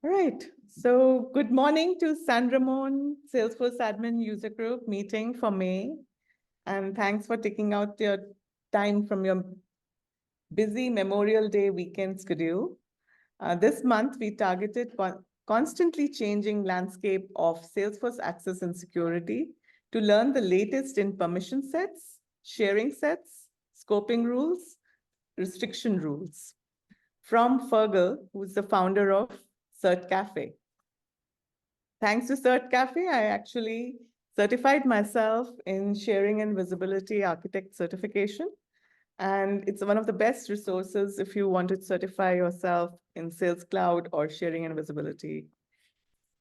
All right. So good morning to San Ramon Salesforce Admin User Group meeting for May. And thanks for taking out your time from your busy Memorial Day weekend schedule. This month, we targeted constantly changing landscape of Salesforce Access and Security to learn the latest in permission sets, sharing sets, scoping rules, restriction rules. From Fergal, who is the founder of CertCafe. Thanks to CertCafe, I actually certified myself in Sharing and Visibility Architect certification. And it's one of the best resources if you want to certify yourself in Sales Cloud or Sharing and Visibility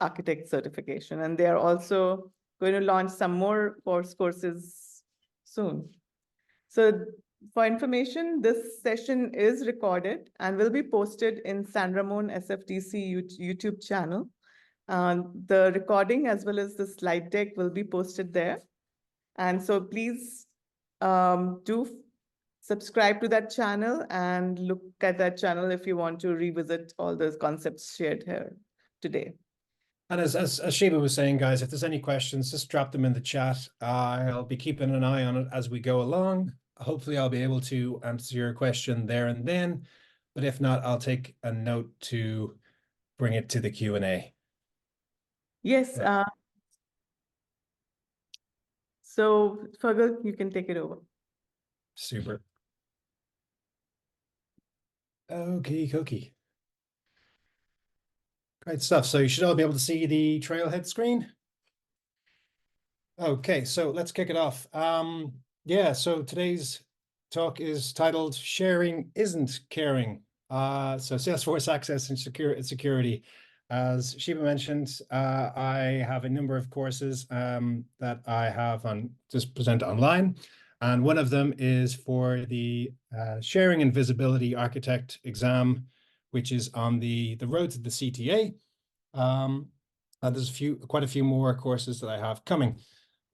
Architect certification. And they are also going to launch some more courses soon. So for information, this session is recorded and will be posted in San Ramon SFDC YouTube channel. The recording as well as the slide deck will be posted there. And so please do subscribe to that channel and look at that channel if you want to revisit all those concepts shared here today. And as Sheba was saying, guys, if there's any questions, just drop them in the chat. I'll be keeping an eye on it as we go along. Hopefully I'll be able to answer your question there and then, but if not, I'll take a note to bring it to the Q&A. Yes. So Fergal, you can take it over. Super. Okay, cookie. Great stuff. So you should all be able to see the Trailhead screen. Okay, so let's kick it off. Yeah, so today's talk is titled Sharing Isn't Caring. So Salesforce Access and Security. As Sheba mentioned, I have a number of courses that I have just present online. And one of them is for the Sharing and Visibility Architect exam, which is on the road to the CTA. And there's quite a few more courses that I have coming.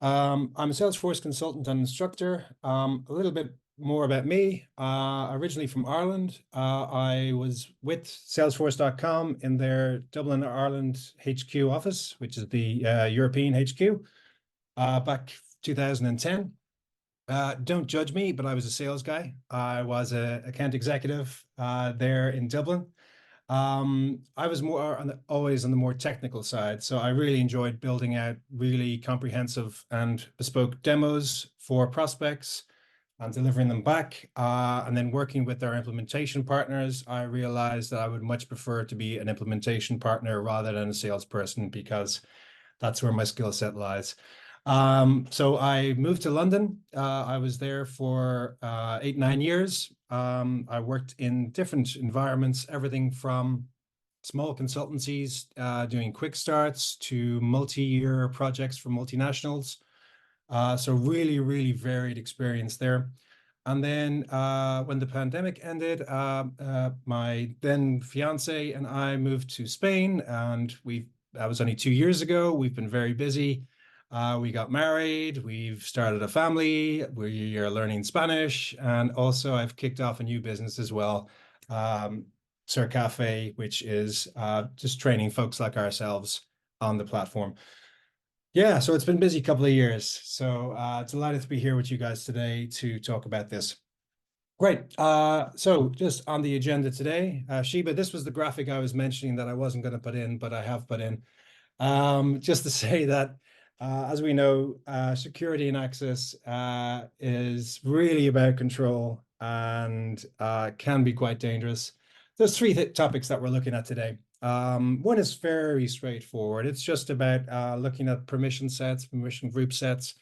I'm a Salesforce consultant and instructor. A little bit more about me. Originally from Ireland. I was with Salesforce.com in their Dublin, Ireland HQ office, which is the European HQ, back 2010. Don't judge me, but I was a sales guy. I was an account executive there in Dublin. I was always on the more technical side. So I really enjoyed building out really comprehensive and bespoke demos for prospects and delivering them back. And then working with our implementation partners, I realized that I would much prefer to be an implementation partner rather than a salesperson, because that's where my skill set lies. So I moved to London. I was there for 8-9 years. I worked in different environments, everything from small consultancies doing quick starts to multi-year projects for multinationals. So really, really varied experience there. And then when the pandemic ended, my then fiance and I moved to Spain, and that was only 2 years ago. We've been very busy. We got married, we've started a family, we are learning Spanish, and also I've kicked off a new business as well, CertCafe, which is just training folks like ourselves on the platform. Yeah, so it's been a busy couple of years. So delighted to be here with you guys today to talk about this. Great. So just on the agenda today, Sheba, this was the graphic I was mentioning that I wasn't going to put in, but I have put in. Just to say that as we know, security and access is really about control and can be quite dangerous. There's three topics that we're looking at today. One is very straightforward. It's just about looking at permission sets, permission group sets,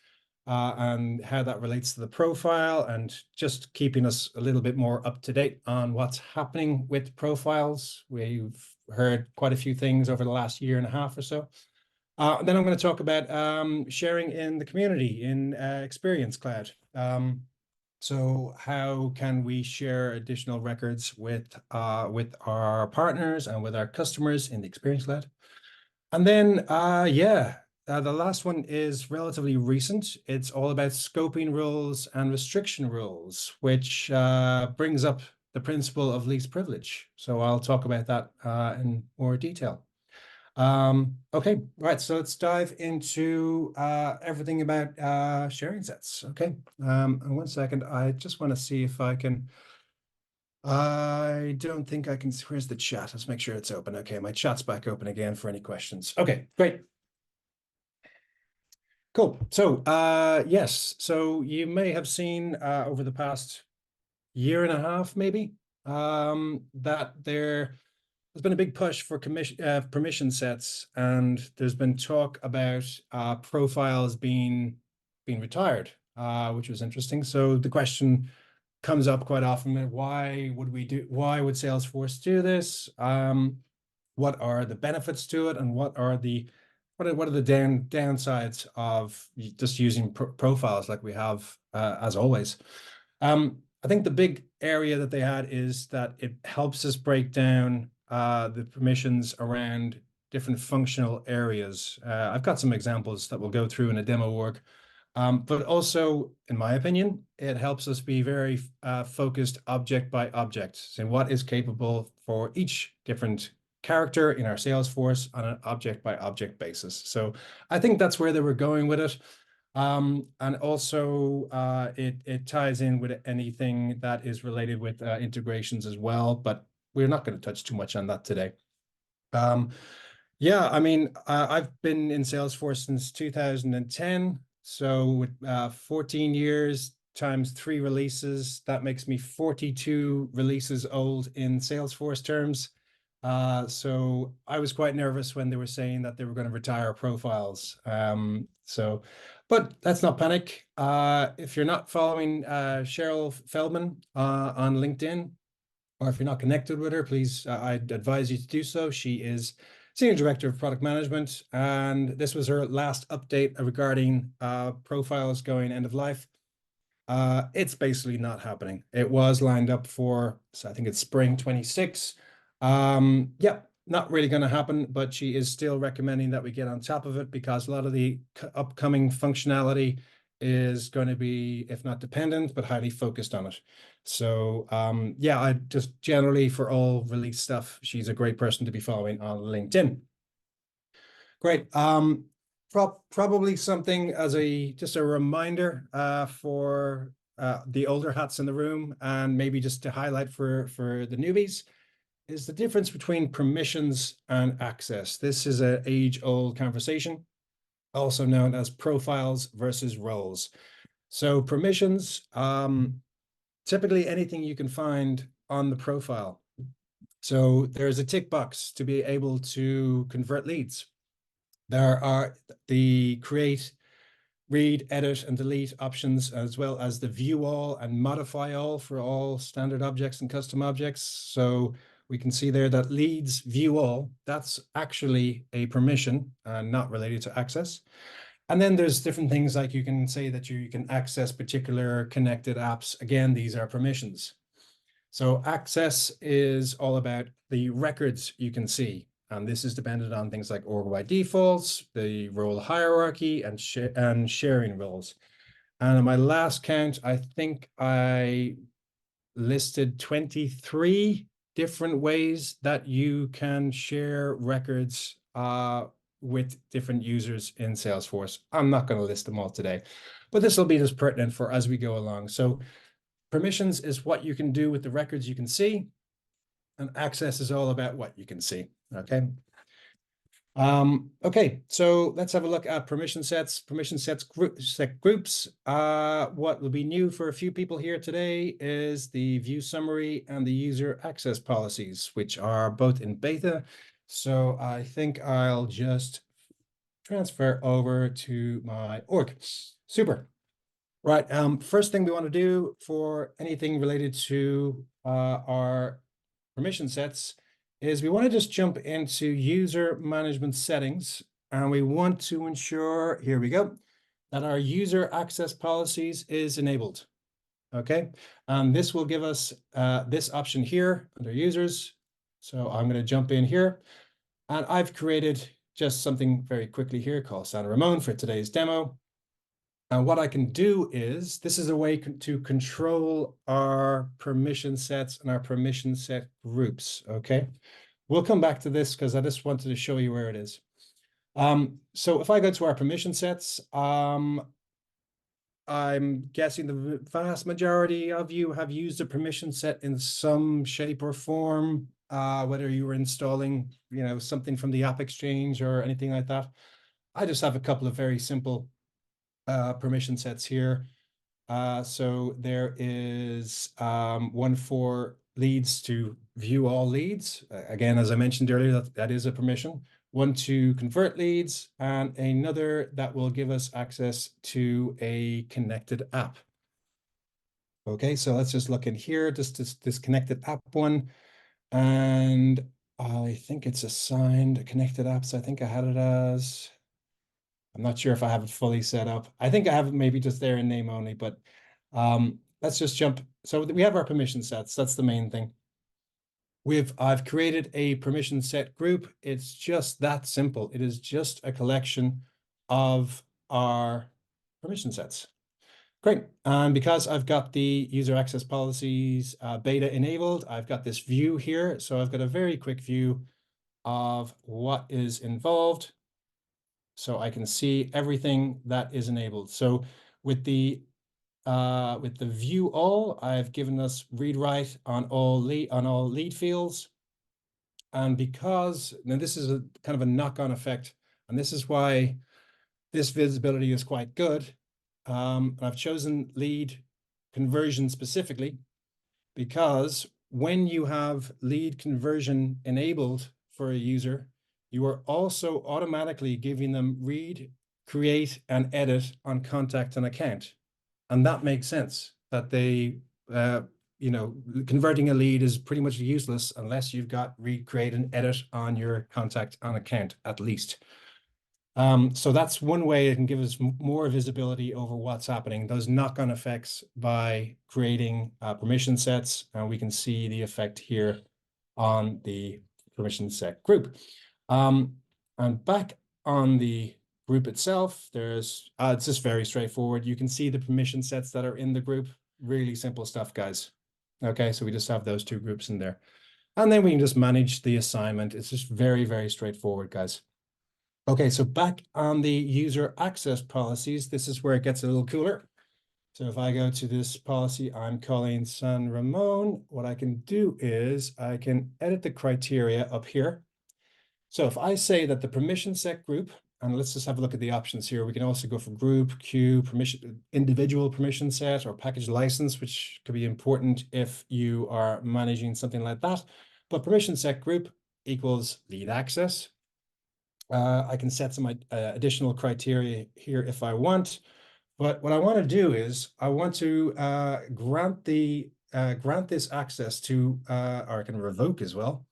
and how that relates to the profile, and just keeping us a little bit more up to date on what's happening with profiles. We've heard quite a few things over the last 1.5 years or so. Then I'm going to talk about sharing in the community in Experience Cloud. So how can we share additional records with our partners and with our customers in the Experience Cloud? And then, the last one is relatively recent. It's all about scoping rules and restriction rules, which brings up the principle of least privilege. So I'll talk about that in more detail. Okay, right. So let's dive into everything about sharing sets. Okay. And 1 second, I just want to see if I can. I don't think I can. Where's the chat? Let's make sure it's open. Okay, my chat's back open again for any questions. Okay, great. Cool. So, yes. So you may have seen over the past year and a half, maybe, that there's been a big push for permission sets, and there's been talk about profiles being retired, which was interesting. So the question comes up quite often: why would Salesforce do this? What are the benefits to it, and what are the downsides of just using profiles like we have as always? I think the big area that they had is that it helps us break down the permissions around different functional areas. I've got some examples that we'll go through in a demo work. But also, in my opinion, it helps us be very focused object by object, saying what is capable for each different character in our Salesforce on an object by object basis. So I think that's where they were going with it. And also it ties in with anything that is related with integrations as well, but we're not going to touch too much on that today. Yeah, I mean, I've been in Salesforce since 2010. So with 14 years times 3 releases, that makes me 42 releases old in Salesforce terms. So I was quite nervous when they were saying that they were going to retire profiles. But let's not panic. If you're not following Cheryl Feldman on LinkedIn, or if you're not connected with her, please, I'd advise you to do so. She is Senior Director of Product Management, and this was her last update regarding profiles going end of life. It's basically not happening. It was lined up for, so I think it's spring 26. Yeah, not really going to happen, but she is still recommending that we get on top of it because a lot of the upcoming functionality is going to be, if not dependent, but highly focused on it. So yeah, I just generally for all release stuff, she's a great person to be following on LinkedIn. Great. Probably something as just a reminder for the older hats in the room, and maybe just to highlight for the newbies, is the difference between permissions and access. This is an age-old conversation, also known as profiles versus roles. So permissions, typically anything you can find on the profile. So there's a tick box to be able to convert leads. There are the create, read, edit, and delete options, as well as the view all and modify all for all standard objects and custom objects. So we can see there that leads view all, that's actually a permission and not related to access. And then there's different things like you can say that you can access particular connected apps. Again, these are permissions. So access is all about the records you can see. And this is dependent on things like org-wide defaults, the role hierarchy, and sharing roles. And in my last count, I think I listed 23 different ways that you can share records with different users in Salesforce. I'm not going to list them all today, but this will be just pertinent for as we go along. So permissions is what you can do with the records you can see, and access is all about what you can see. Okay. Okay, so let's have a look at permission sets. Permission sets set groups. What will be new for a few people here today is the view summary and the user access policies, which are both in beta. So I think I'll just transfer over to my org. Super. Right. First thing we want to do for anything related to our permission sets is we want to just jump into user management settings, and we want to ensure, here we go, that our user access policies is enabled. Okay. And this will give us this option here under users. So I'm going to jump in here, and I've created just something very quickly here called San Ramon for today's demo. And what I can do is, this is a way to control our permission sets and our permission set groups, okay? We'll come back to this because I just wanted to show you where it is. So if I go to our permission sets, I'm guessing the vast majority of you have used a permission set in some shape or form, whether you were installing, something from the App Exchange or anything like that. I just have a couple of very simple permission sets here. So there is one for leads to view all leads. Again, as I mentioned earlier, that is a permission. One to convert leads, and another that will give us access to a connected app. Okay, so let's just look in here, just this connected app one. And I think it's assigned connected apps. I think I had it as, I'm not sure if I have it fully set up. I think I have it maybe just there in name only, but let's just jump. So we have our permission sets. That's the main thing. I've created a permission set group. It's just that simple. It is just a collection of our permission sets. Great. And because I've got the user access policies beta enabled, I've got this view here. So I've got a very quick view of what is involved. So I can see everything that is enabled. So with the view all, I've given us read write on all lead fields. And because now this is a kind of a knock-on effect, and this is why this visibility is quite good. I've chosen lead conversion specifically because when you have lead conversion enabled for a user, you are also automatically giving them read, create, and edit on contact and account. And that makes sense that they, converting a lead is pretty much useless unless you've got read, create, and edit on your contact and account at least. So that's one way it can give us more visibility over what's happening, those knock-on effects by creating permission sets, and we can see the effect here on the permission set group. And back on the group itself, it's just very straightforward. You can see the permission sets that are in the group. Really simple stuff, guys. Okay, so we just have those two groups in there. And then we can just manage the assignment. It's just very, very straightforward, guys. Okay, so back on the user access policies, this is where it gets a little cooler. So if I go to this policy I'm calling San Ramon, what I can do is I can edit the criteria up here. So if I say that the permission set group, and let's just have a look at the options here. We can also go for group, queue, permission, individual permission set, or package license, which could be important if you are managing something like that. But permission set group equals lead access. I can set some additional criteria here if I want. But what I want to do is I want to grant this access to, or I can revoke as well,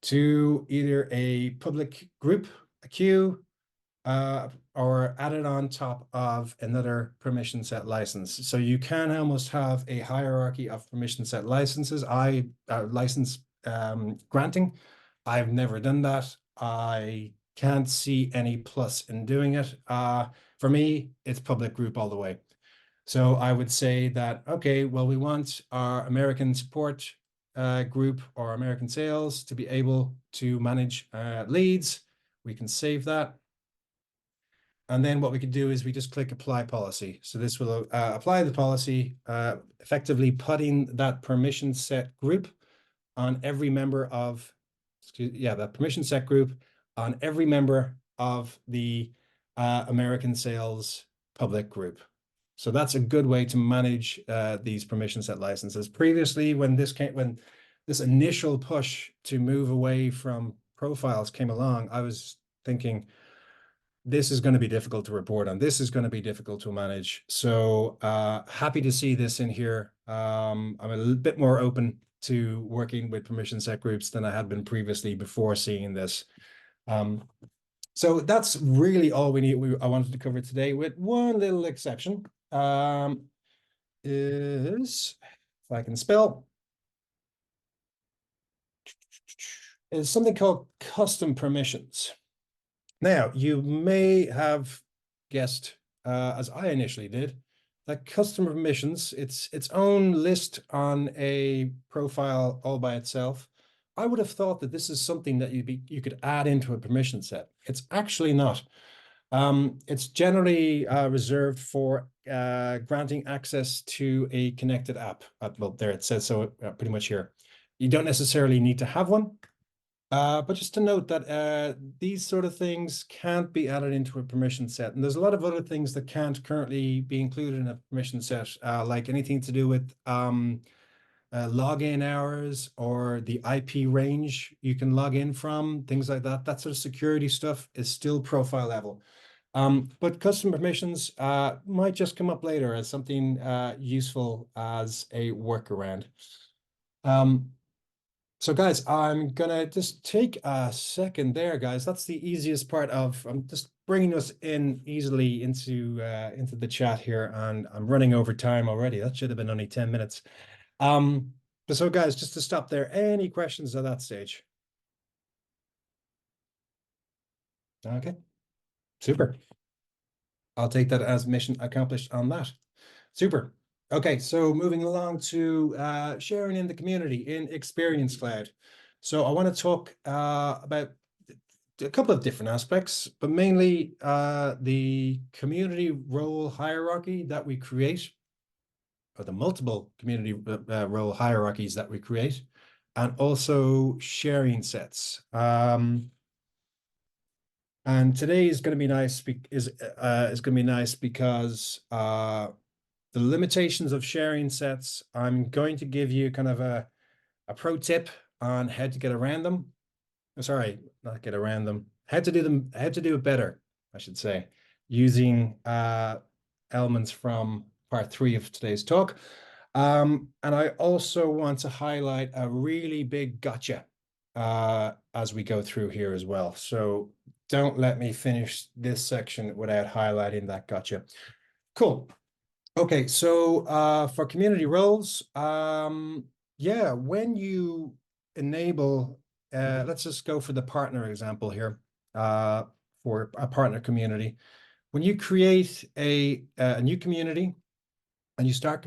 to either a public group, a queue, or add it on top of another permission set license. So you can almost have a hierarchy of permission set licenses. License granting. I've never done that. I can't see any plus in doing it. For me, it's public group all the way. So I would say that, okay, well, we want our American support group or American sales to be able to manage leads. We can save that. And then what we can do is we just click apply policy. So this will apply the policy, effectively putting that permission set group on every member of, that permission set group on every member of the American sales public group. So that's a good way to manage these permission set licenses. Previously, when this initial push to move away from profiles came along, I was thinking, this is going to be difficult to report on. This is going to be difficult to manage. So happy to see this in here. I'm a little bit more open to working with permission set groups than I had been previously before seeing this. So that's really all I wanted to cover today, with one little exception. Is, if I can spell, is something called custom permissions. Now, you may have guessed, as I initially did, that custom permissions, it's its own list on a profile all by itself. I would have thought that this is something that you could add into a permission set. It's actually not. It's generally reserved for granting access to a connected app. Well, there it says so pretty much here. You don't necessarily need to have one, but just to note that these sort of things can't be added into a permission set. And there's a lot of other things that can't currently be included in a permission set, like anything to do with login hours or the IP range you can log in from, things like that. That sort of security stuff is still profile level. But custom permissions might just come up later as something useful as a workaround. So guys, I'm gonna just take a second there, guys. That's the easiest part of, I'm just bringing us in easily into the chat here, and I'm running over time already. That should have been only 10 minutes. But so guys, just to stop there, any questions at that stage? Okay, super. I'll take that as mission accomplished on that. Super. Okay, so moving along to sharing in the community in Experience Cloud. So I want to talk about a couple of different aspects, but mainly the community role hierarchy that we create, or the multiple community role hierarchies that we create, and also sharing sets. And today is going to be nice is going to be nice because the limitations of sharing sets, I'm going to give you kind of a pro tip on how to get around them. Sorry, not get around them. How to do it better, I should say, using elements from part 3 of today's talk. And I also want to highlight a really big gotcha as we go through here as well. So don't let me finish this section without highlighting that gotcha. Cool. Okay, so for community roles, yeah, when you enable, let's just go for the partner example here, for a partner community. When you create a new community and you start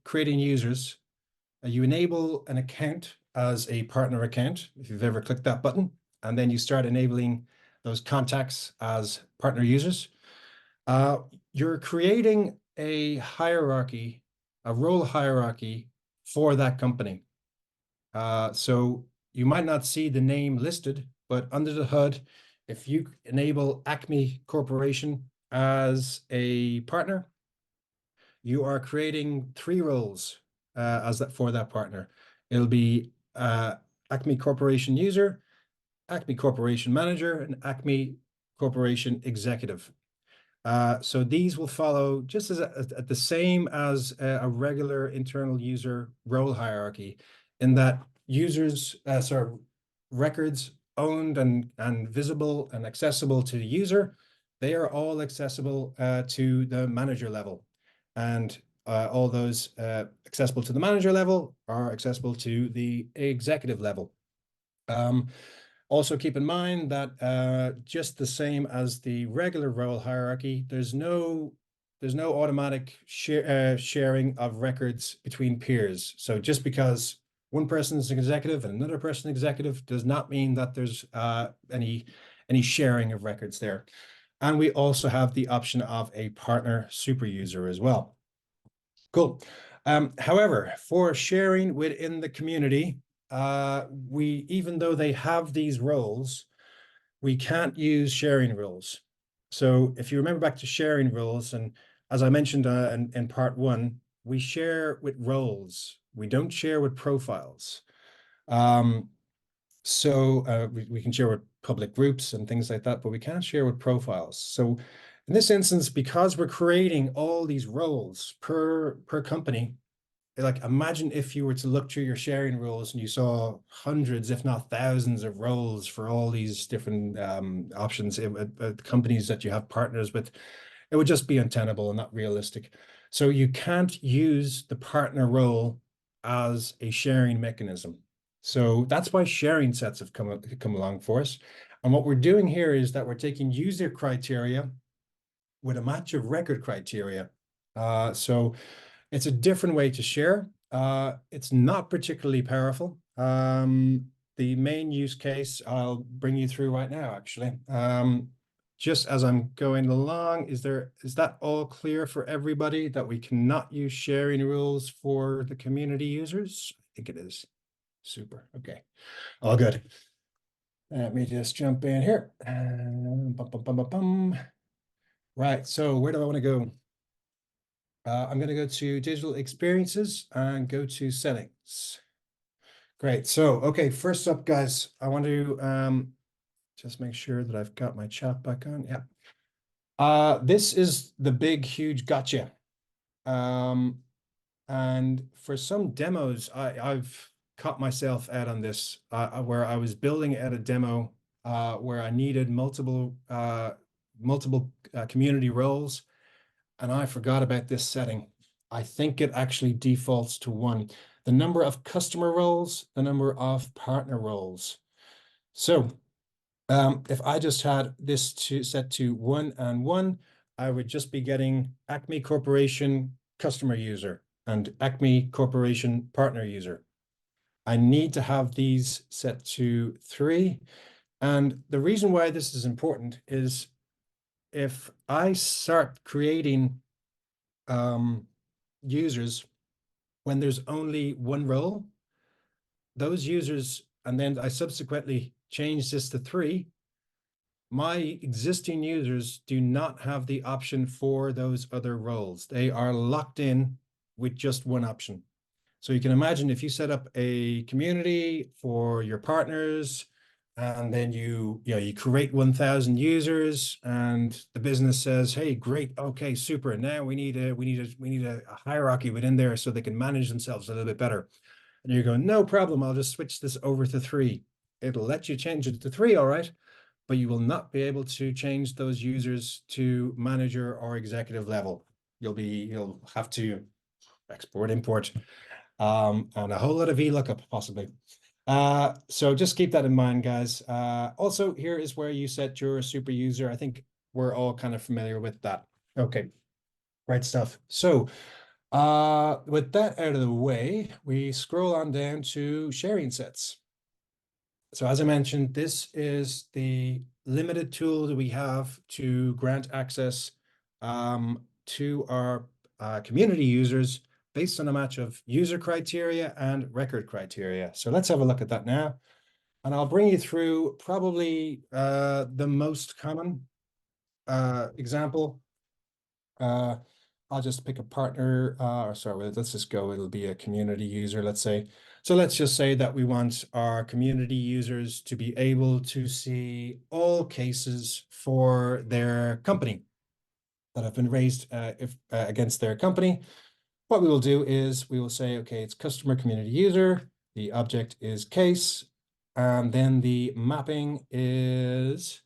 creating users, you enable an account as a partner account, if you've ever clicked that button, and then you start enabling those contacts as partner users. You're creating a hierarchy, a role hierarchy for that company. So you might not see the name listed, but under the hood, if you enable Acme Corporation as a partner, you are creating 3 roles for that partner. It'll be Acme Corporation user, Acme Corporation manager, and Acme Corporation executive. So these will follow just as the same as a regular internal user role hierarchy, in that users, records owned and visible and accessible to the user, they are all accessible to the manager level, and all those accessible to the manager level are accessible to the executive level. Also keep in mind that just the same as the regular role hierarchy, there's no automatic sharing of records between peers. So just because one person is an executive and another person executive does not mean that there's any sharing of records there. And we also have the option of a partner super user as well. Cool. However, for sharing within the community, even though they have these roles, we can't use sharing rules. So if you remember back to sharing rules, and as I mentioned in part 1, we share with roles. We don't share with profiles. So we can share with public groups and things like that, but we can't share with profiles. So in this instance, because we're creating all these roles per company, like imagine if you were to look through your sharing rules and you saw hundreds, if not thousands, of roles for all these different options companies that you have partners with. It would just be untenable and not realistic. So you can't use the partner role as a sharing mechanism. So that's why sharing sets have come along for us. And what we're doing here is that we're taking user criteria with a match of record criteria. So it's a different way to share. It's not particularly powerful, the main use case I'll bring you through right now, actually. Just as I'm going along, is that all clear for everybody that we cannot use sharing rules for the community users? I think it is. Super. Okay. All good. Let me just jump in here. Right. So where do I want to go? I'm going to go to digital experiences and go to settings. Great. So, okay, first up, guys, I want to just make sure that I've got my chat back on. Yeah. This is the big, huge gotcha. And for some demos, I've caught myself out on this, where I was building out a demo where I needed multiple community roles, and I forgot about this setting. I think it actually defaults to 1. The number of customer roles, the number of partner roles. So if I just had this set to 1 and 1, I would just be getting Acme Corporation customer user and Acme Corporation partner user. I need to have these set to 3. And the reason why this is important is if I start creating users when there's only 1 role, those users, and then I subsequently change this to 3, my existing users do not have the option for those other roles. They are locked in with just 1 option. So you can imagine if you set up a community for your partners, and then you create 1,000 users, and the business says, "Hey, great, okay, super. Now we need a hierarchy within there so they can manage themselves a little bit better." And you're going, "No problem. I'll just switch this over to 3." It'll let you change it to 3, all right, but you will not be able to change those users to manager or executive level. You'll have to export, import, and a whole lot of VLOOKUP possibly. So just keep that in mind, guys. Also, here is where you set your super user. I think we're all kind of familiar with that. Okay, right stuff. So with that out of the way, we scroll on down to sharing sets. So as I mentioned, this is the limited tool that we have to grant access to our community users based on a match of user criteria and record criteria. So let's have a look at that now. And I'll bring you through probably the most common example. I'll just pick a partner, or sorry, let's just go, it'll be a community user, let's say. So let's just say that we want our community users to be able to see all cases for their company that have been raised against their company. What we will do is we will say, okay, it's customer community user, the object is case, and then the mapping is,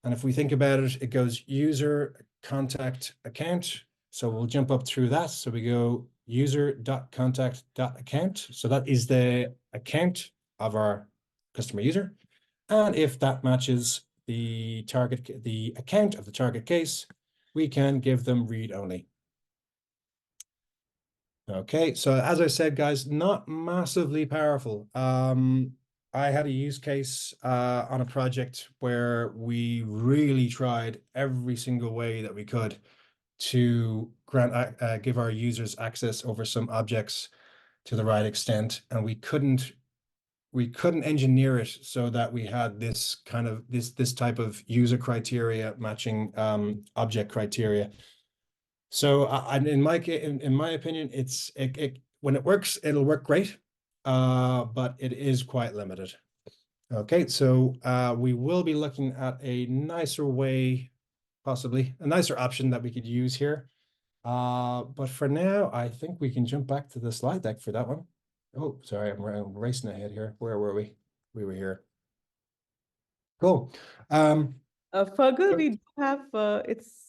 and if we think about it, it goes user contact account. So we'll jump up through that. So we go user.contact.account. So that is the account of our customer user. And if that matches the account of the target case, we can give them read only. Okay, so as I said, guys, not massively powerful. I had a use case on a project where we really tried every single way that we could to give our users access over some objects to the right extent, and we couldn't engineer it so that we had this kind of this type of user criteria matching object criteria. So in my opinion, when it works, it'll work great, but it is quite limited. Okay, so we will be looking at a nicer way, possibly a nicer option that we could use here. But for now, I think we can jump back to the slide deck for that one. Oh, sorry, I'm racing ahead here. Where were we? We were here. Cool. Fergal, we do have, it's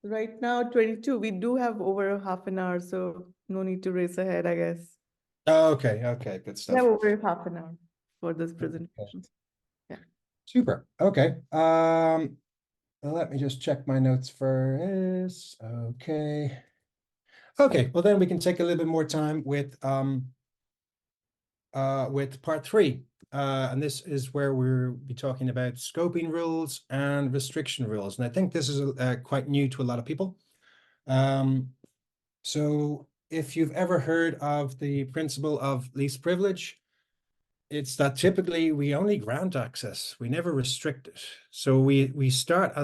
right now 22. We do have over half an hour, so no need to race ahead, I guess. Okay, good We stuff. have over half an hour for this presentation. Yeah. Super. Okay. Let me just check my notes first. Okay. Okay, well then we can take a little bit more time with with part 3. And this is where we'll be talking about scoping rules and restriction rules. And I think this is quite new to a lot of people. So if you've ever heard of the principle of least privilege, it's that typically we only grant access, we never restrict it. So we start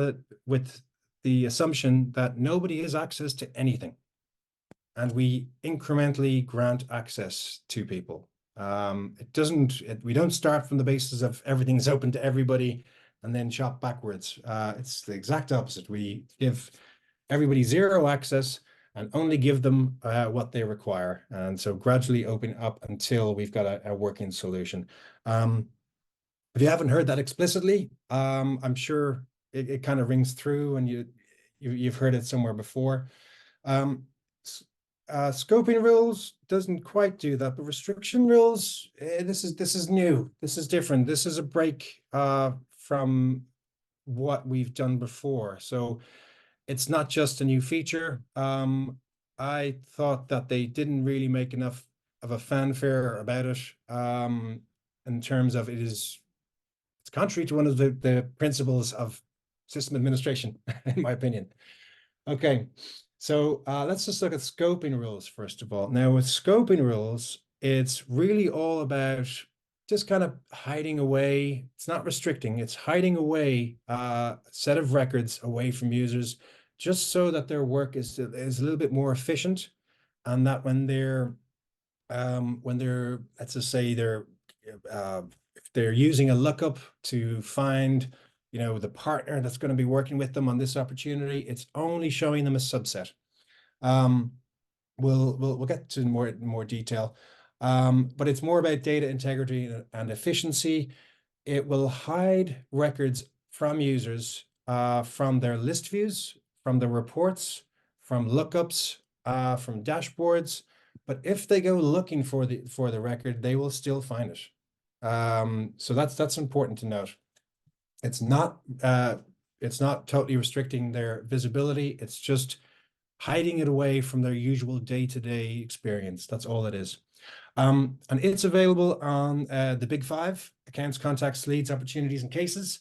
with the assumption that nobody has access to anything, and we incrementally grant access to people. We don't start from the basis of everything's open to everybody and then shop backwards. It's the exact opposite. We give everybody zero access and only give them what they require. And so gradually open up until we've got a working solution. If you haven't heard that explicitly, I'm sure it kind of rings through, and you've heard it somewhere before. Scoping rules doesn't quite do that, but restriction rules, this is new. This is different. This is a break from what we've done before. So it's not just a new feature. I thought that they didn't really make enough of a fanfare about it in terms of it's contrary to one of the principles of system administration, in my opinion. Okay, so let's just look at scoping rules first of all. Now with scoping rules, it's really all about just kind of hiding away. It's not restricting, it's hiding away a set of records away from users, just so that their work is a little bit more efficient, and that when they're let's just say if they're using a lookup to find the partner that's going to be working with them on this opportunity, it's only showing them a subset. We'll get to more detail, but it's more about data integrity and efficiency. It will hide records from users, from their list views, from the reports, from lookups, from dashboards. But if they go looking for the record, they will still find it. So that's important to note. It's not totally restricting their visibility. It's just hiding it away from their usual day-to-day experience. That's all it is. And it's available on the big 5: accounts, contacts, leads, opportunities, and cases,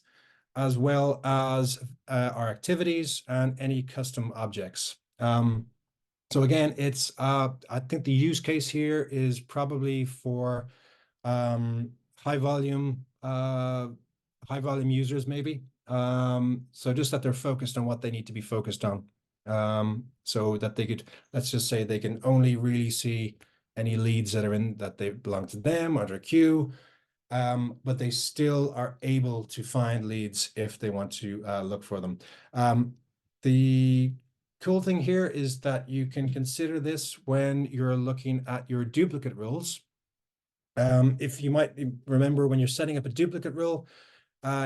as well as our activities and any custom objects. So again, it's I think the use case here is probably for high volume users, maybe. So just that they're focused on what they need to be focused on. So that they could, let's just say they can only really see any leads that they belong to them or their queue, but they still are able to find leads if they want to look for them. The cool thing here is that you can consider this when you're looking at your duplicate rules. If you might remember, when you're setting up a duplicate rule,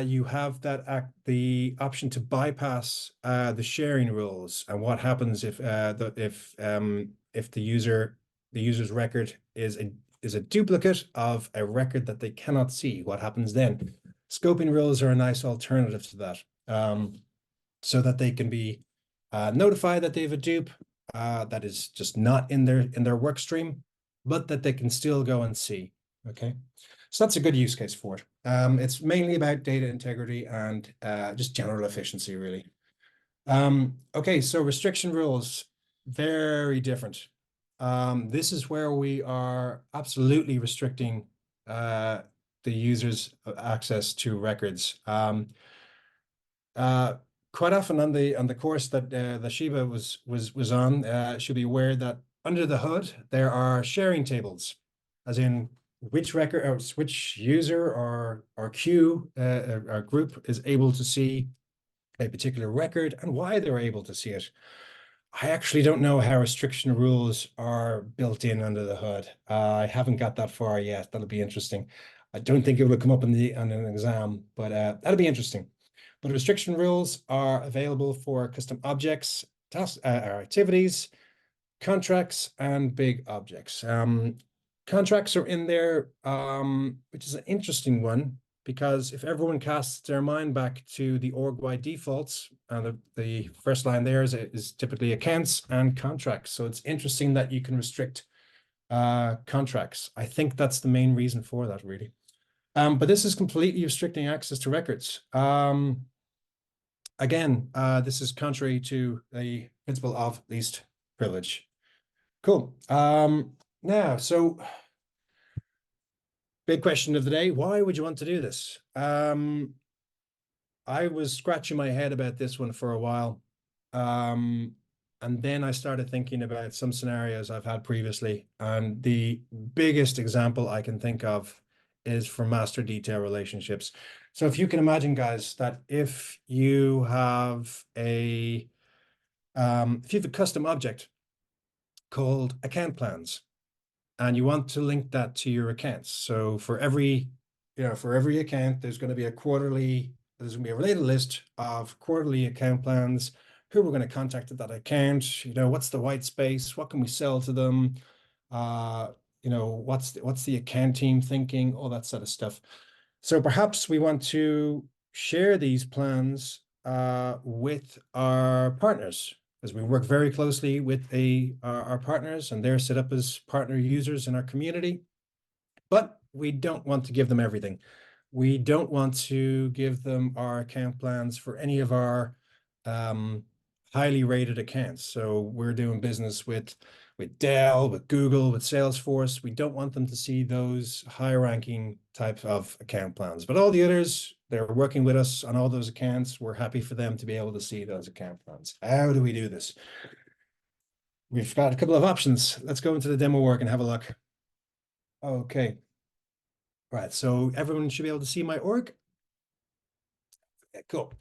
you have the option to bypass the sharing rules. And what happens if the user's record is a duplicate of a record that they cannot see? What happens then? Scoping rules are a nice alternative to that, so that they can be notified that they have a dupe that is just not in their work stream, but that they can still go and see. Okay, so that's a good use case for it. It's mainly about data integrity and just general efficiency, really. Okay, so restriction rules, very different. This is where we are absolutely restricting the user's access to records. Quite often on the course that Shiva was on, she'll be aware that under the hood there are sharing tables, as in which record or which user or queue or group is able to see a particular record and why they're able to see it. I actually don't know how restriction rules are built in under the hood. I haven't got that far yet. That'll be interesting. I don't think it will come up on an exam, but that'll be interesting. But restriction rules are available for custom objects, tasks, activities, contracts, and big objects. Contracts are in there, which is an interesting one, because if everyone casts their mind back to the org-wide defaults, and the first line there is typically accounts and contracts. So it's interesting that you can restrict contracts. I think that's the main reason for that, really. But this is completely restricting access to records. Again, this is contrary to the principle of least privilege. Cool. Now, so big question of the day, why would you want to do this? I was scratching my head about this one for a while. And then I started thinking about some scenarios I've had previously. And the biggest example I can think of is for master detail relationships. So if you can imagine, guys, that if you have a custom object called account plans, and you want to link that to your accounts. So for every account, there's going to be a related list of quarterly account plans, who we're going to contact at that account, what's the white space, what can we sell to them, what's the account team thinking, all that sort of stuff. So perhaps we want to share these plans with our partners, as we work very closely with our partners, and they're set up as partner users in our community. But we don't want to give them everything. We don't want to give them our account plans for any of our highly rated accounts. So we're doing business with Dell, with Google, with Salesforce. We don't want them to see those high ranking types of account plans. But all the others, they're working with us on all those accounts. We're happy for them to be able to see those account plans. How do we do this? We've got a couple of options. Let's go into the demo work and have a look. Okay. Right, so everyone should be able to see my org. Okay, cool.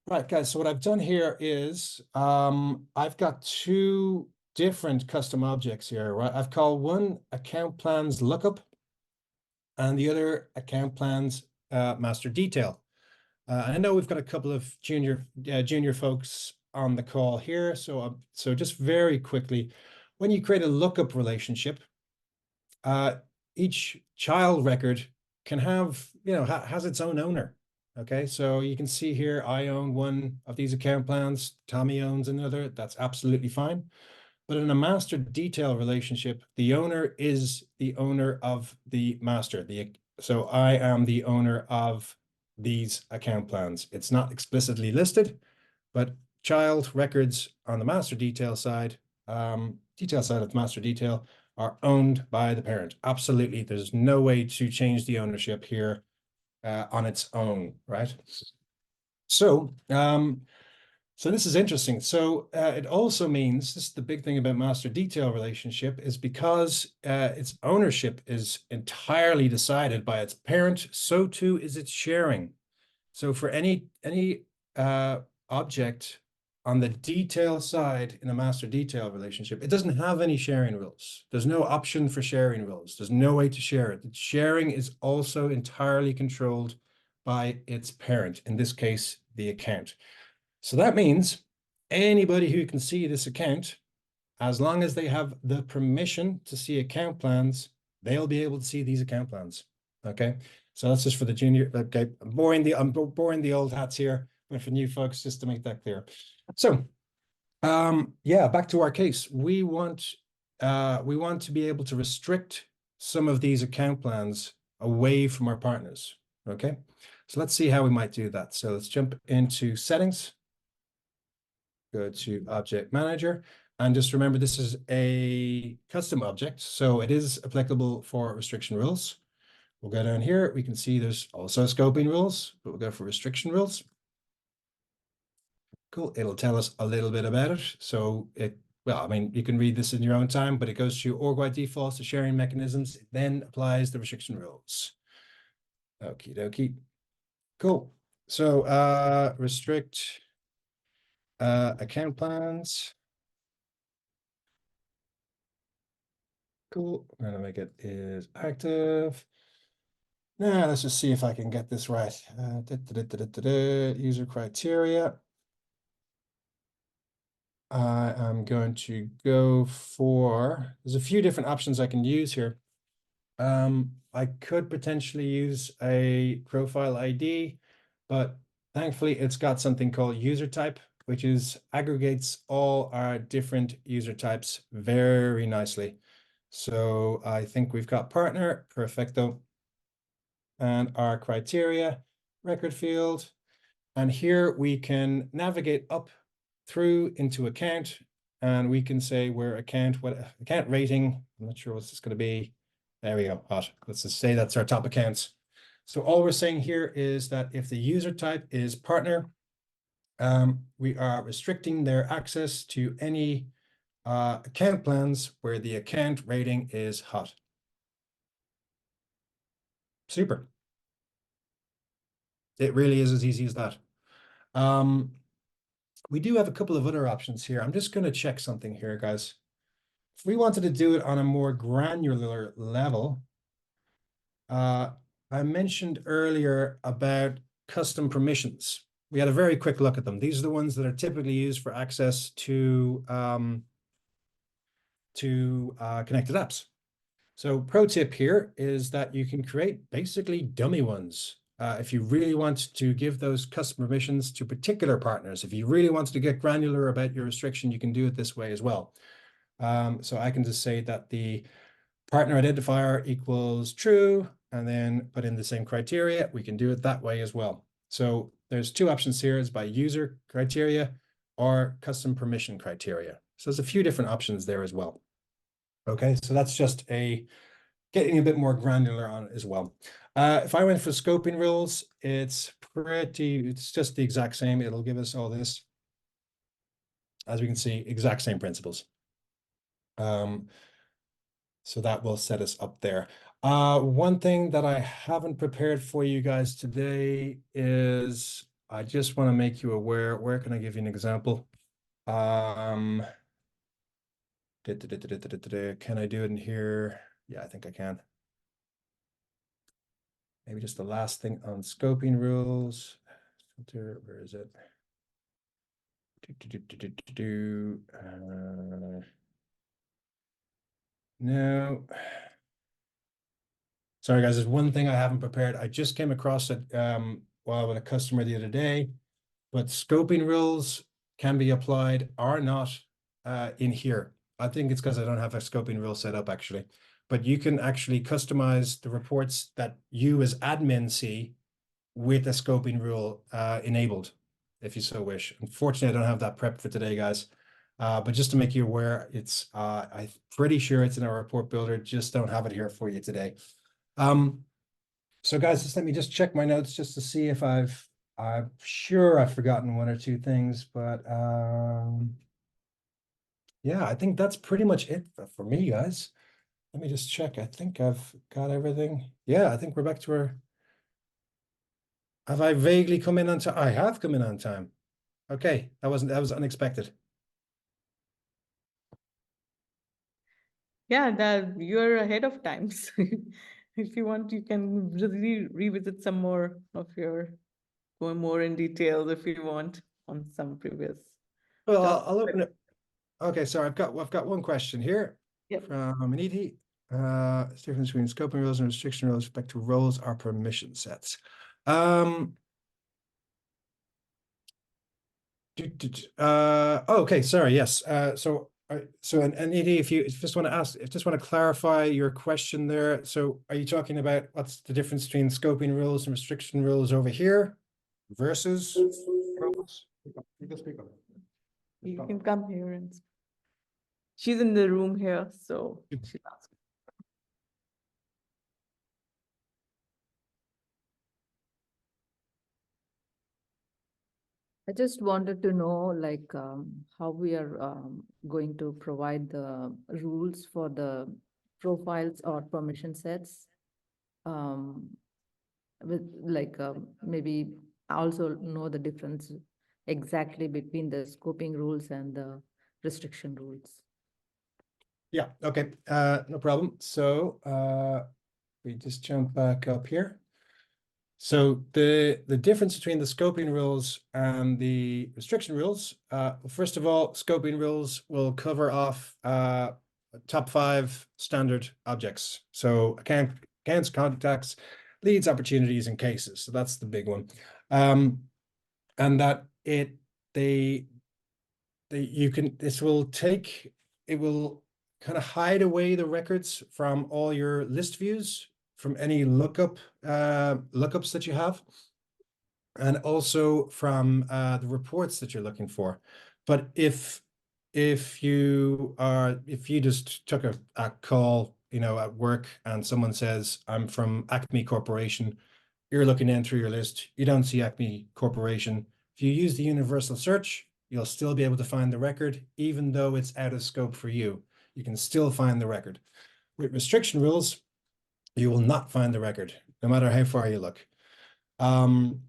Right, guys, so what I've done here is I've got two different custom objects here, right? I've called one account plans lookup and the other account plans master detail. I know we've got a couple of junior folks on the call here. So just very quickly, when you create a lookup relationship, each child record can have, has its own owner. Okay, so you can see here, I own one of these account plans, Tommy owns another, that's absolutely fine. But in a master detail relationship, the owner is the owner of the master. So I am the owner of these account plans. It's not explicitly listed, but child records on the master detail side of master detail are owned by the parent. Absolutely, there's no way to change the ownership here on its own, right? So this is interesting. So it also means, this is the big thing about master detail relationship, is because its ownership is entirely decided by its parent, so too is its sharing. So for any object on the detail side in a master detail relationship, it doesn't have any sharing rules. There's no option for sharing rules. There's no way to share it. The sharing is also entirely controlled by its parent, in this case, the account. So that means anybody who can see this account, as long as they have the permission to see account plans, they'll be able to see these account plans. Okay, so that's just for the junior. Okay, I'm boring the old hats here, but for new folks, just to make that clear. So, yeah, back to our case. We want to be able to restrict some of these account plans away from our partners. Okay, so let's see how we might do that. So let's jump into settings. Go to Object Manager, and just remember this is a custom object, so it is applicable for restriction rules. We'll go down here. We can see there's also scoping rules, but we'll go for restriction rules. Cool. It'll tell us a little bit about it. So well, I mean, you can read this in your own time, but it goes to org-wide defaults, the sharing mechanisms, it then applies the restriction rules. Okie dokie. Cool. So restrict account plans. Cool. I'm gonna make it is active. Now let's just see if I can get this right. User criteria. I am going to go for, there's a few different options I can use here. I could potentially use a profile ID, but thankfully it's got something called user type, which aggregates all our different user types very nicely. So I think we've got partner, perfecto. And our criteria, record field. And here we can navigate up through into account, and we can say where account, what account rating, I'm not sure what this is going to be. There we go, hot. Let's just say that's our top accounts. So all we're saying here is that if the user type is partner, we are restricting their access to any account plans where the account rating is hot. Super. It really is as easy as that. We do have a couple of other options here. I'm just going to check something here, guys. If we wanted to do it on a more granular level, I mentioned earlier about custom permissions. We had a very quick look at them. These are the ones that are typically used for access to connected apps. So pro tip here is that you can create basically dummy ones. If you really want to give those custom permissions to particular partners, if you really want to get granular about your restriction, you can do it this way as well. So I can just say that the partner identifier equals true, and then put in the same criteria. We can do it that way as well. So there's two options here, is by user criteria or custom permission criteria. So there's a few different options there as well. Okay, so that's just getting a bit more granular on it as well. If I went for scoping rules, it's just the exact same. It'll give us all this. As we can see, exact same principles. So that will set us up there. One thing that I haven't prepared for you guys today is I just want to make you aware. Where can I give you an example? Can I do it in here? Yeah, I think I can. Maybe just the last thing on scoping rules. Filter, where is it? No. Sorry, guys, there's one thing I haven't prepared. I just came across it while with a customer the other day, but scoping rules can be applied or not in here. I think it's because I don't have a scoping rule set up actually, but you can actually customize the reports that you as admin see with a scoping rule enabled, if you so wish. Unfortunately, I don't have that prepped for today, guys. But just to make you aware, it's I'm pretty sure it's in our report builder, just don't have it here for you today. So guys, just let me just check my notes just to see if I'm sure I've forgotten one or two things, but yeah, I think that's pretty much it for me, guys. Let me just check. I think I've got everything. Yeah, I think we're back to our. Have I vaguely come in on time? I have come in on time. Okay, that was unexpected. Yeah, you're ahead of time. So if you want, you can revisit some more of go more in details if you want on some previous Well, stuff. I'll open it. Okay, so I've got one question here Yep. from Aniti. It's the difference between scoping rules and restriction rules with respect to roles or permission sets. Okay, sorry, yes. So Aniti, if you just want to clarify your question there. So are you talking about what's the difference between scoping rules and restriction rules over here versus roles? You can speak on it. You can come here and she's in the room here, so she'll ask. I just wanted to know, like, how we are going to provide the rules for the profiles or permission sets. With like, maybe also know the difference exactly between the scoping rules and the restriction rules. Yeah, okay, no problem. So we just jump back up here. So the difference between the scoping rules and the restriction rules, first of all, scoping rules will cover off top 5 standard objects. So accounts, contacts, leads, opportunities, and cases. So that's the big one. And that it will kind of hide away the records from all your list views, from any lookups that you have, and also from the reports that you're looking for. But if you just took a call, at work, and someone says, I'm from Acme Corporation, you're looking in through your list, you don't see Acme Corporation. If you use the universal search, you'll still be able to find the record, even though it's out of scope for you. You can still find the record. With restriction rules, you will not find the record, no matter how far you look. And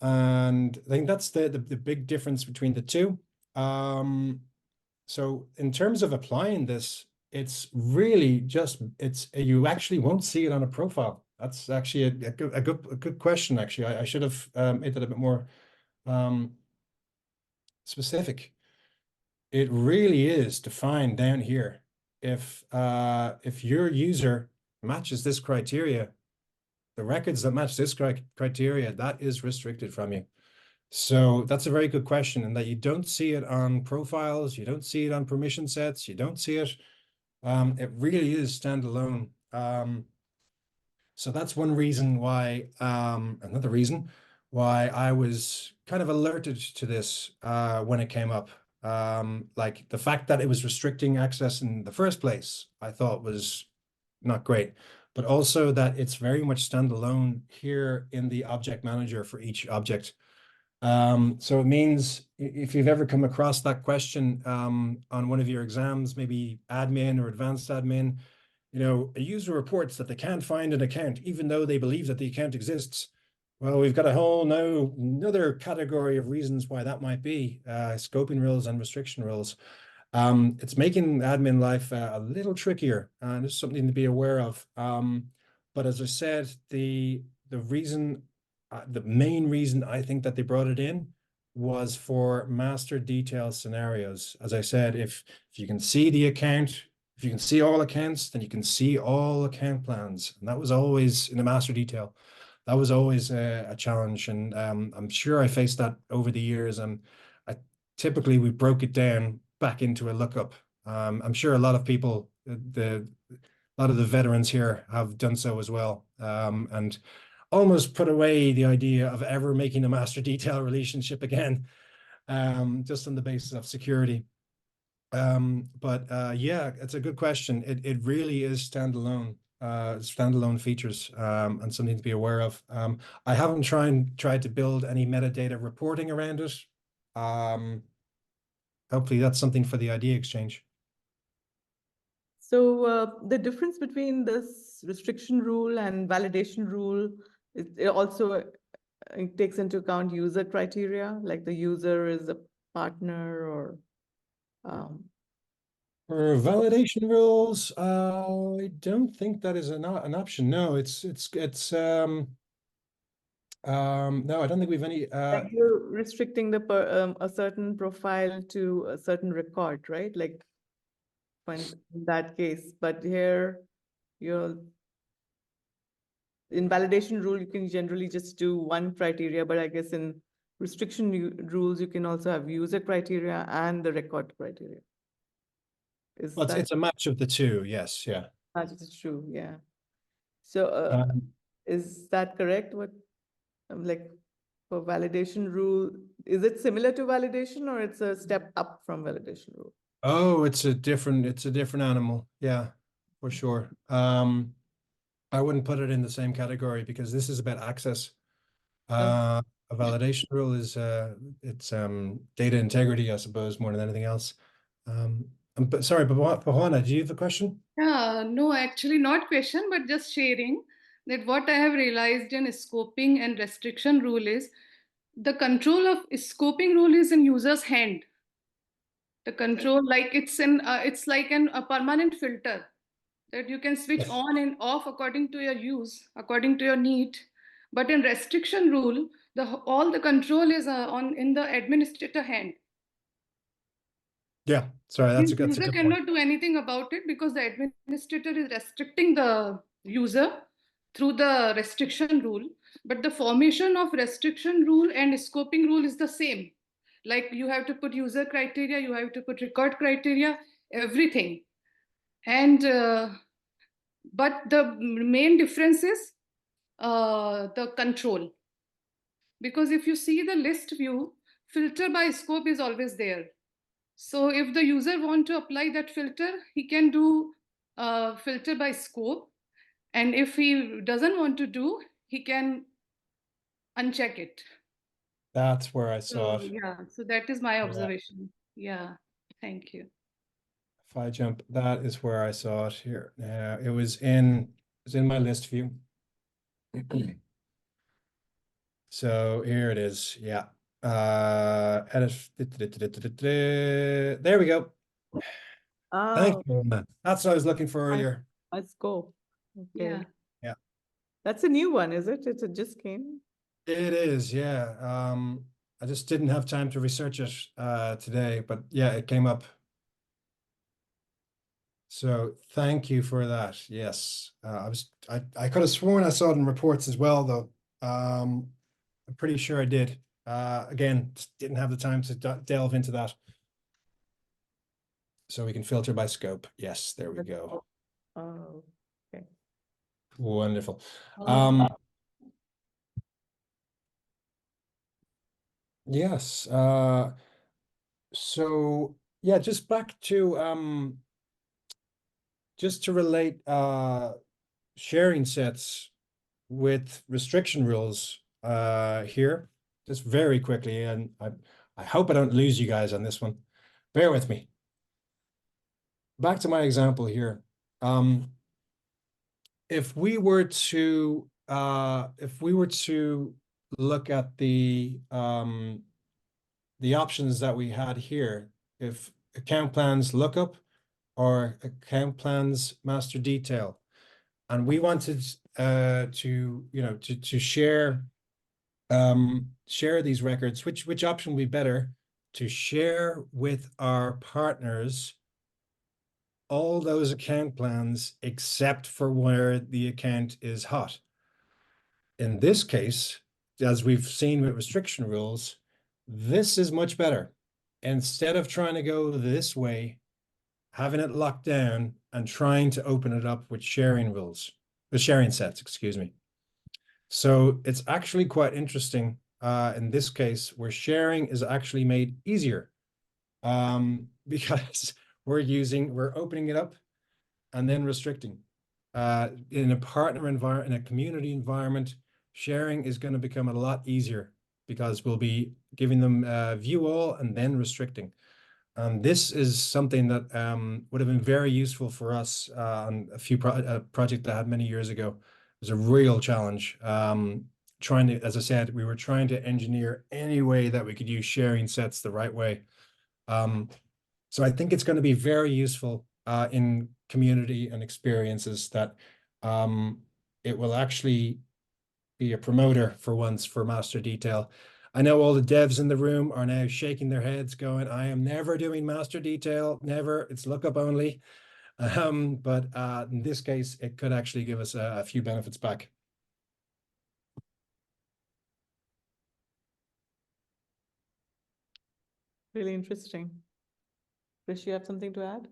I think that's the big difference between the two. So in terms of applying this, it's really just, you actually won't see it on a profile. That's actually a good question, actually. I should have made that a bit more specific. It really is defined down here. If your user matches this criteria, the records that match this criteria, that is restricted from you. So that's a very good question, and that you don't see it on profiles, you don't see it on permission sets, you don't see it. It really is standalone. So that's one reason why, another reason why I was kind of alerted to this when it came up. Like the fact that it was restricting access in the first place, I thought was not great, but also that it's very much standalone here in the object manager for each object. So it means if you've ever come across that question on one of your exams, maybe admin or advanced admin, a user reports that they can't find an account, even though they believe that the account exists. Well, we've got a whole another category of reasons why that might be, scoping rules and restriction rules. It's making admin life a little trickier, and it's something to be aware of. But as I said, the main reason I think that they brought it in was for master detail scenarios. As I said, if you can see the account, if you can see all accounts, then you can see all account plans. And that was always in the master detail. That was always a challenge. And I'm sure I faced that over the years. And typically we broke it down back into a lookup. I'm sure a lot of people, a lot of the veterans here have done so as well. And almost put away the idea of ever making a master detail relationship again, just on the basis of security. But yeah, it's a good question. It really is standalone features, and something to be aware of. I haven't tried to build any metadata reporting around it. Hopefully that's something for the idea exchange. So the difference between this restriction rule and validation rule, it also it takes into account user criteria, like the user is a partner or For validation rules, I don't think that is an option. No, no, I don't think we've any. like you're restricting the a certain profile to a certain record, right? Like in that case, but here you're in validation rule, you can generally just do one criteria, but I guess in restriction rules, you can also have user criteria and the record criteria. Is Well, that it's a match of the two. Yes, yeah. that is true? Yeah. So is that correct? What like for validation rule, is it similar to validation or it's a step up from validation rule? Oh, it's a different animal. Yeah, for sure. I wouldn't put it in the same category because this is about access. A validation rule is it's data integrity, I suppose, more than anything else. But sorry, Pahana, do you have a question? No, actually not question, but just sharing that what I have realized in scoping and restriction rule is the control of scoping rule is in user's hand. The control, like it's like a permanent filter that you can switch Yes. on and off according to your use, according to your need. But in restriction rule, all the control is in the administrator hand. Yeah, sorry, that's a User good cannot point. do anything about it because the administrator is restricting the user through the restriction rule. But the formation of restriction rule and scoping rule is the same. Like you have to put user criteria, you have to put record criteria, everything. And but the main difference is the control. Because if you see the list view, filter by scope is always there. So if the user want to apply that filter, he can do filter by scope. And if he doesn't want to do, he can uncheck it. That's where I saw So it. yeah, so that is my Yeah. observation. Yeah, thank you. If I jump, that is where I saw it here. It was in my list view. So here it is. Yeah. Edit. There we go. Thank Oh, you. That's what I was looking for earlier. let's go. Yeah. Okay. Yeah. That's a new one, is it? It just came? It is, yeah. I just didn't have time to research it today, but yeah, it came up. So thank you for that. Yes. I could have sworn I saw it in reports as well, though. I'm pretty sure I did. Again, just didn't have the time to delve into that. So we can filter by scope. Yes, there we go. Oh, okay. Wonderful. Yes. So yeah, just back to just to relate sharing sets with restriction rules here, just very quickly, and I hope I don't lose you guys on this one. Bear with me. Back to my example here. If we were to look at the options that we had here, if account plans lookup or account plans master detail, and we wanted to share these records, which option would be better to share with our partners all those account plans except for where the account is hot. In this case, as we've seen with restriction rules, this is much better. Instead of trying to go this way, having it locked down and trying to open it up with sharing rules, the sharing sets, excuse me. So it's actually quite interesting in this case where sharing is actually made easier because we're opening it up and then restricting. In a partner environment, in a community environment, sharing is going to become a lot easier because we'll be giving them view all and then restricting. And this is something that would have been very useful for us on a few project I had many years ago. It was a real challenge. Trying to, as I said, we were trying to engineer any way that we could use sharing sets the right way. So I think it's going to be very useful in community and experiences that it will actually be a promoter for once for master detail. I know all the devs in the room are now shaking their heads going, I am never doing master detail, never, it's lookup only. But in this case, it could actually give us a few benefits back. Really interesting. Krish, you have something to add?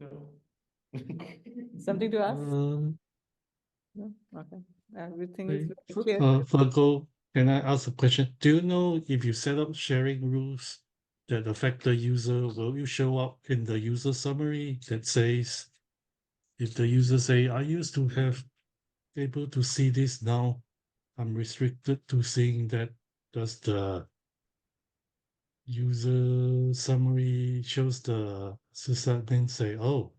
No. Something to ask? Um, No? Okay. Everything is wait, very clear. Fergal, can I ask a question? Do you know if you set up sharing rules that affect the user, will you show up in the user summary that says, if the user say, I used to have able to see this, now I'm restricted to seeing that, does the user summary shows the sysadmin say, oh,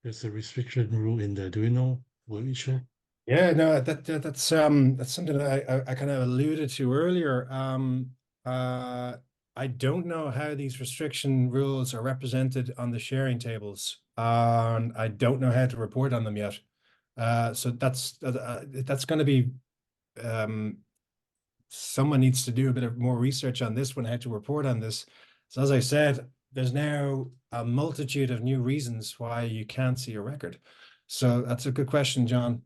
there's a restriction rule in there. Do you know? Will it show? Yeah, no, that's something that I kind of alluded to earlier. I don't know how these restriction rules are represented on the sharing tables. I don't know how to report on them yet. So that's going to be someone needs to do a bit of more research on this one, how to report on this. So as I said, there's now a multitude of new reasons why you can't see a record. So that's a good question, John.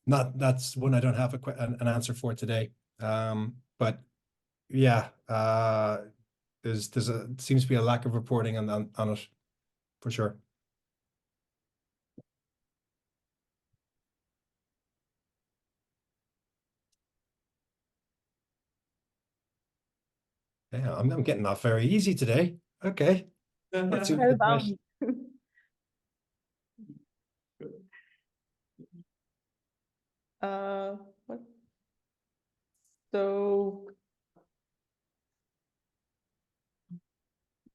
That's one I don't have an answer for today. But yeah, seems to be a lack of reporting on it, for sure. Yeah, I'm getting off very easy today. Okay. That's a good question. What? So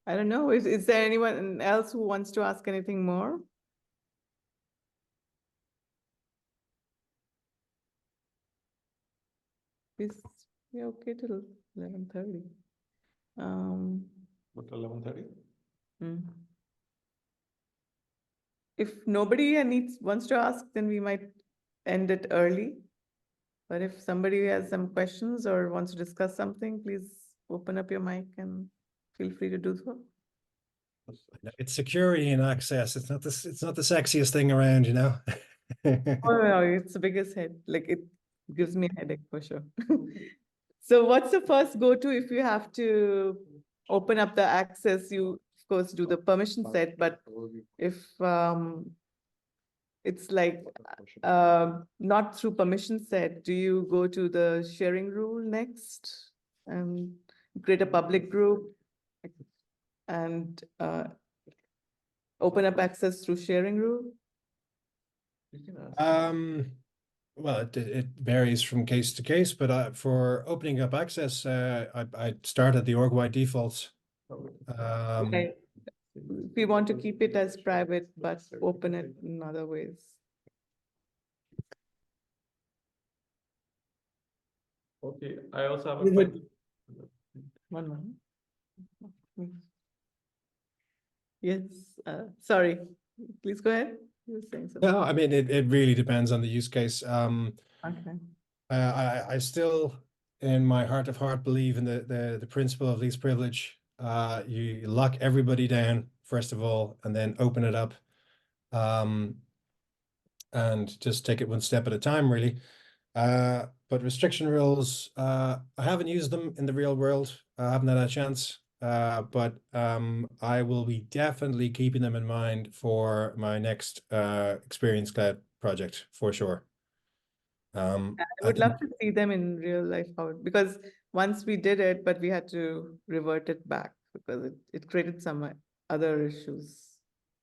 I don't know. Is there anyone else who wants to ask anything more? Is we okay till 11:30? What, 11:30? If nobody wants to ask, then we might end it early. But if somebody has some questions or wants to discuss something, please open up your mic and feel free to do so. It's security and access. It's not the sexiest thing around, you know. Oh, no, it's the biggest head. Like it gives me a headache for sure. So what's the first go-to if you have to open up the access? You of course do the permission set, but if it's like not through permission set, do you go to the sharing rule next and create a public group and open up access through sharing rule? Well, it varies from case to case, but for opening up access, I start at the org-wide defaults. Okay. We want to keep it as private, but open it in other ways. Okay, I also have We a would- question. One moment. Yes, sorry, please go ahead. You were saying something. No, I mean, it really depends on the use case. Okay. I still, in my heart of heart, believe in the principle of least privilege. You lock everybody down, first of all, and then open it up. And just take it one step at a time, really. But restriction rules, I haven't used them in the real world. I haven't had a chance. But I will be definitely keeping them in mind for my next Experience Cloud project, for sure. I would love to see them in real life, because once we did it, but we had to revert it back because it created some other issues.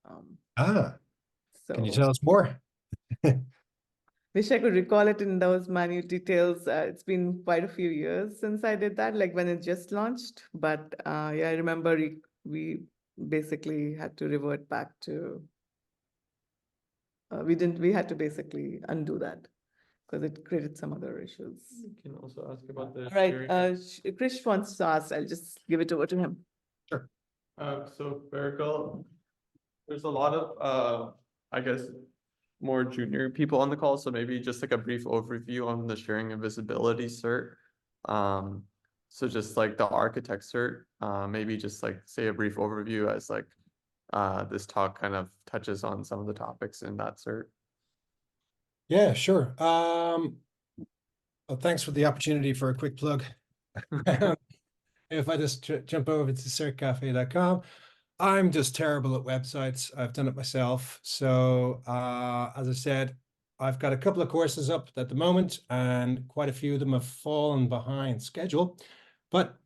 Can you So tell us more? wish I could recall it in those minute details. It's been quite a few years since I did that, like when it just launched. But yeah, I remember we basically had to revert back to. We had to basically undo that because it created some other issues. You can also ask about the All right, sharing. Krish wants to ask. I'll just give it over to him. Sure. So Fergal, there's a lot of I guess more junior people on the call, so maybe just like a brief overview on the sharing and visibility cert. So just like the architect cert, maybe just like say a brief overview as like this talk kind of touches on some of the topics in that cert. Yeah, sure. Well, thanks for the opportunity for a quick plug. If I just jump over to certcafe.com, I'm just terrible at websites. I've done it myself. So as I said, I've got a couple of courses up at the moment, and quite a few of them have fallen behind schedule. But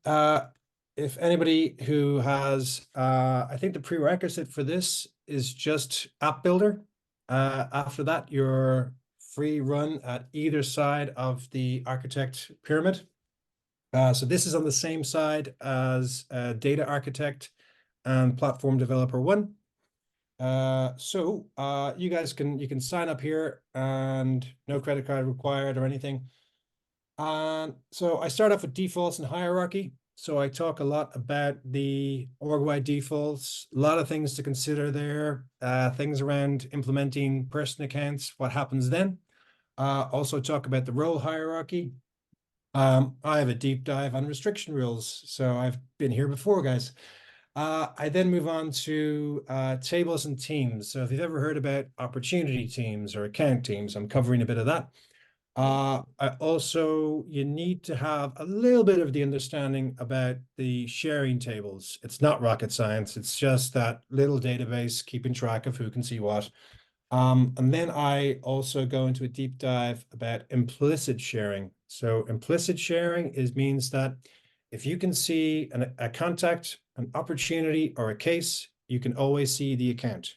if anybody who has, I think the prerequisite for this is just App Builder. After that, you're free run at either side of the architect pyramid. So this is on the same side as Data Architect and Platform Developer 1. So you guys you can sign up here and no credit card required or anything. And so I start off with defaults and hierarchy. So I talk a lot about the org-wide defaults, a lot of things to consider there, things around implementing person accounts, what happens then. Also talk about the role hierarchy. I have a deep dive on restriction rules, so I've been here before, guys. I then move on to tables and teams. So if you've ever heard about opportunity teams or account teams, I'm covering a bit of that. You need to have a little bit of the understanding about the sharing tables. It's not rocket science. It's just that little database keeping track of who can see what. And then I also go into a deep dive about implicit sharing. So implicit sharing means that if you can see a contact, an opportunity, or a case, you can always see the account.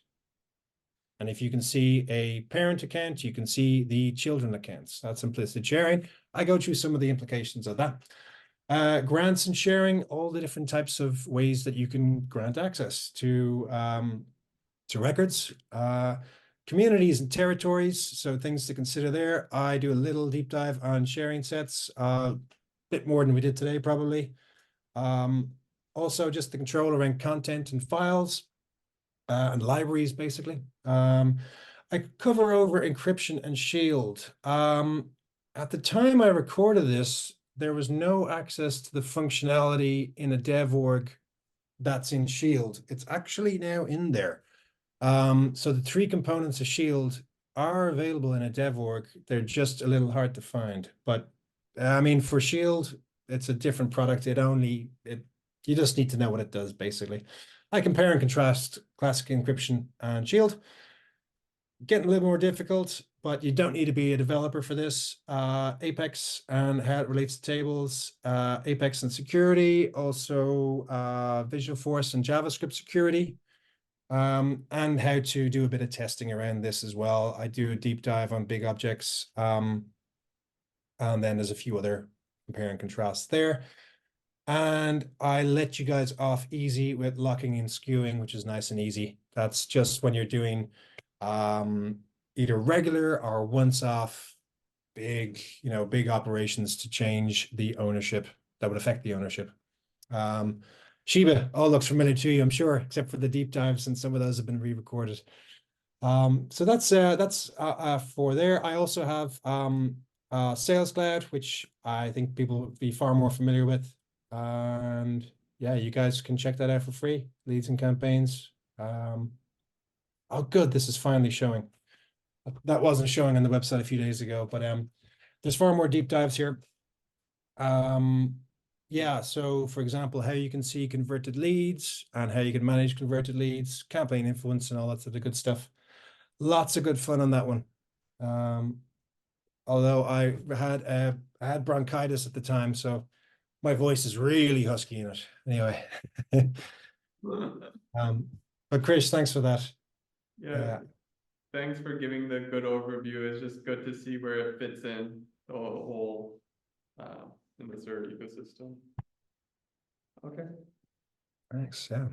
And if you can see a parent account, you can see the children accounts. That's implicit sharing. I go through some of the implications of that. Grants and sharing, all the different types of ways that you can grant access to records, communities and territories. So things to consider there. I do a little deep dive on sharing sets, a bit more than we did today, probably. Also just the control around content and files. And libraries, basically. I cover over encryption and shield. At the time I recorded this, there was no access to the functionality in a dev org that's in Shield. It's actually now in there. So the 3 components of Shield are available in a dev org. They're just a little hard to find. But I mean, for Shield, it's a different product. You just need to know what it does, basically. I compare and contrast classic encryption and Shield. Getting a little more difficult, but you don't need to be a developer for this. Apex and how it relates to tables, Apex and security, also Visualforce and JavaScript security, and how to do a bit of testing around this as well. I do a deep dive on big objects, and then there's a few other compare and contrast there. And I let you guys off easy with locking and skewing, which is nice and easy. That's just when you're doing either regular or once-off big operations to change the ownership that would affect the ownership. Shiba all looks familiar to you, I'm sure, except for the deep dives, and some of those have been re-recorded. So that's for there. I also have Sales Cloud, which I think people would be far more familiar with. And yeah, you guys can check that out for free. Leads and campaigns. Oh, good. This is finally showing. That wasn't showing on the website a few days ago, but there's far more deep dives here. Yeah, so for example, how you can see converted leads and how you can manage converted leads, campaign influence, and all that sort of good stuff. Lots of good fun on that one. Although I had bronchitis at the time, so my voice is really husky in it. Anyway. But Chris, thanks for that. Yeah. Thanks for giving the good overview. It's just good to see where it fits in the whole in the Cert ecosystem. Okay. Thanks. Yeah.